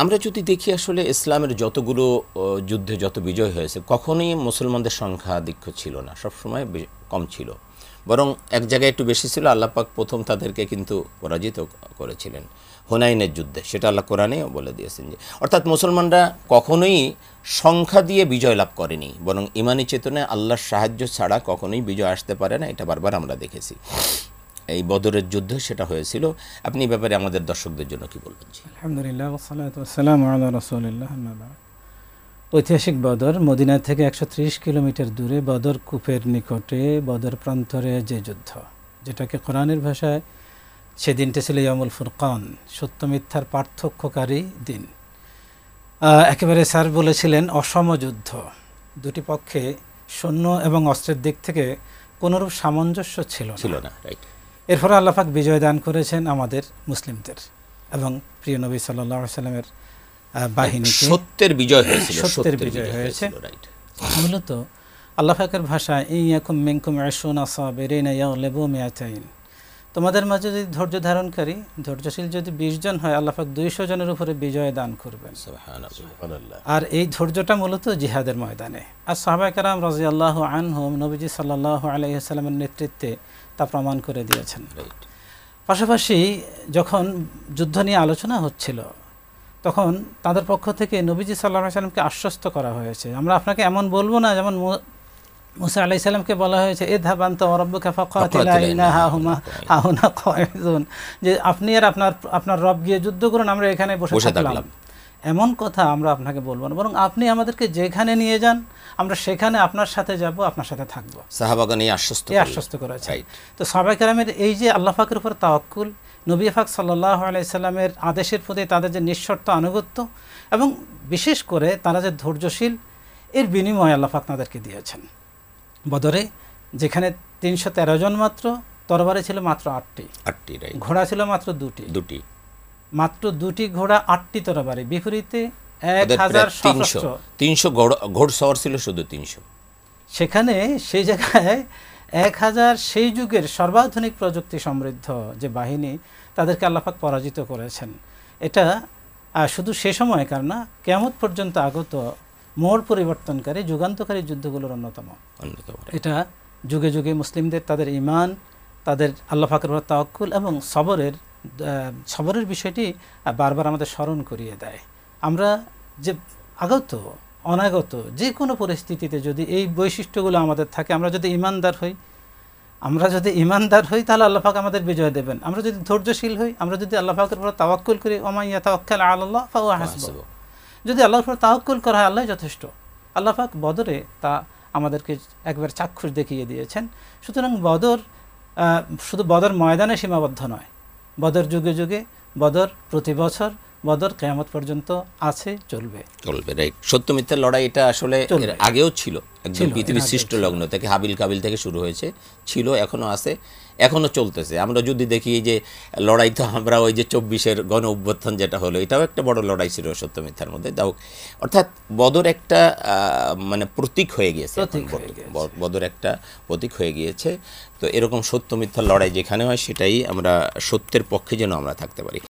আমরা যদি দেখি আসলে ইসলামের যতগুলো যুদ্ধে যত বিজয় হয়েছে কখনোই মুসলমানদের সংখ্যাধিক্য ছিল না, সবসময় কম ছিল, বরং এক জায়গায় একটু বেশি ছিল। আল্লাহ পাক প্রথম তাদেরকে কিন্তু পরাজিত করেছিলেন হুনাইনের যুদ্ধে, সেটা আল্লাহ কোরআনেও বলে দিয়েছেন যে, অর্থাৎ মুসলমানরা কখনোই সংখ্যা দিয়ে বিজয় লাভ করেনি, বরং ইমানি চেতনায় আল্লাহর সাহায্য ছাড়া কখনোই বিজয় আসতে পারে না। এটা বারবার আমরা দেখেছি। এই বদরের যুদ্ধ সেটা হয়েছিল। আপনি এই ব্যাপারে আমাদের দর্শকদের জন্য কি বলবেন? আলহামদুলিল্লাহ ওয়াসসালাতু ওয়াসসালামু আলা রাসূলিল্লাহ। ঐতিহাসিক বদর, মদিনা থেকে 130 কিলোমিটার দূরে বদর কূপের নিকটে বদর প্রান্তরে যে যুদ্ধ, যেটাকে কোরআনের ভাষায় সে দিনটা ছিল ইয়ামুল ফুরকান, সত্য মিথ্যার পার্থক্যকারী দিন। একেবারে স্যার বলেছিলেন অসম যুদ্ধ, দুটি পক্ষে সৈন্য এবং অস্ত্রের দিক থেকে কোনোরূপ সামঞ্জস্য ছিল না। রাইট। এরপরে আল্লাহ পাক বিজয় দান করেছেন আমাদের মুসলিমদের এবং প্রিয় নবী সাল্লাল্লাহু আলাইহি সাল্লামের বাহিনীকে। সত্যের বিজয় হয়েছিল, সত্যের বিজয় হয়েছে। মূলত আল্লাহ পাকের ভাষায় ইয়াকুম মিনকুম 20 সাবিরিনা ইয়াগলিবু মিআতাইন, তোমাদের মাঝে যদি ধৈর্য ধারণকারী, ধৈর্যশীল যদি 20 জন হয়, আল্লাহ পাক 200 জনের উপরে বিজয় দান করবেন। সুবহানাল্লাহ। আর এই ধৈর্যটা মূলত জিহাদের ময়দানে। আর সাহাবায়ে কেরাম রাদিয়াল্লাহু আনহুম নবীজি সাল্লাল্লাহু আলাইহি ওয়াসাল্লামের নেতৃত্বে তা প্রমাণ করে দিয়েছেন। পাশাপাশি যখন যুদ্ধ নিয়ে আলোচনা হচ্ছিল, তখন তাদের পক্ষ থেকে নবীজি সাল্লাল্লাহু আলাইহি ওয়াসাল্লামকে আশ্বস্ত করা হয়েছে, আমরা আপনাকে এমন বলবো না যেমন মুসা আলাইহিস সালামকে বলা হয়েছে ইযহাব আনতা ওয়া রাব্বুকা ফাকাতিলা ইন্না হাহুনা কাঈদুন, যে আপনি আর আপনার রব গিয়ে যুদ্ধ করুন, আমরা এখানে বসে থাকলাম। এমন কথা আমরা আপনাকে বলবো না, বরং আপনি আমাদেরকে যেখানে নিয়ে যান আমরা সেখানে আপনার সাথে যাব, আপনার সাথে থাকবো। সাহাবাগণ এই আশ্বস্ত করেছে। তো সাহাবায়ে কেরামের এই যে আল্লাহ পাকের উপর তাওয়াক্কুল, নবী পাক সাল্লাল্লাহু আলাইহি সাল্লামের আদেশের প্রতি তাদের যে নিঃশর্ত আনুগত্য এবং বিশেষ করে তারা যে ধৈর্যশীল, এর বিনিময়ে আল্লাহ পাক তাদেরকে দিয়েছেন। বদরে যেখানে 313 জন মাত্র, তরবারি ছিল মাত্র 8টি, ঘোড়া ছিল মাত্র দুটি, মাত্র 2টি ঘোড়া 8টি তরবারি, বিপরীতে 1300 ঘোড়সওয়ার ছিল শুধু 300। সেখানে সেই জায়গায় 1000 সেই যুগের সর্বাধুনিক প্রযুক্তি সমৃদ্ধ যে বাহিনী, তাদেরকে আল্লাহ পাক পরাজিত করেছেন। এটা শুধু সে সময়কার না, কিয়ামত পর্যন্ত আগত মোড় পরিবর্তনকারী যুগান্তকারী যুদ্ধগুলোর অন্যতম। এটা যুগে যুগে মুসলিমদের তাদের ঈমান, তাদের আল্লাহ পাকের উপর তাওয়াক্কুল এবং সবরের বিষয়টি বারবার আমাদের স্মরণ করিয়ে দেয়। আমরা যে আগত অনাগত যে কোনো পরিস্থিতিতে যদি এই বৈশিষ্ট্যগুলো আমাদের থাকে, আমরা যদি ঈমানদার হই তাহলে আল্লাহ পাক আমাদের বিজয় দেবেন। আমরা যদি ধৈর্যশীল হই, আমরা যদি আল্লাহ পাকের উপর তাওয়াক্কুল করি, ওয়া ইয়াতাওয়াক্কাল আলাল্লাহ ফাহুয়া হাসবুহ, যদি আল্লাহর উপর তাওয়াক্কুল করা হয় আল্লাহই যথেষ্ট। আল্লাহ পাক বদরে তা আমাদেরকে একবার চাক্ষুষ দেখিয়ে দিয়েছেন। সুতরাং বদর শুধু বদর ময়দানে সীমাবদ্ধ নয়, বদর যুগে যুগে, বদর প্রতি বছর, বদর কিয়ামত পর্যন্ত আছে, চলবে। রাইট। সত্য মিথ্যার লড়াই এটা আসলে আগেও ছিল, একদম পৃথিবীর সৃষ্ট লগ্ন থেকে হাবিল কাবিল থেকে শুরু হয়েছে, ছিল, এখনো আছে, এখনো চলতেছে। আমরা যদি দেখি যে লড়াই, তো আমরা ওই যে 24-এর গণ অভ্যুত্থান যেটা হলো, এটাও একটা বড় লড়াই ছিল সত্য মিথ্যার মধ্যে। তাও অর্থাৎ বদর একটা মানে প্রতীক হয়ে গিয়েছে, বদর একটা প্রতীক হয়ে গিয়েছে। তো এরকম সত্য মিথ্যার লড়াই যেখানে হয়, সেটাই আমরা সত্যের পক্ষে যেন আমরা থাকতে পারি।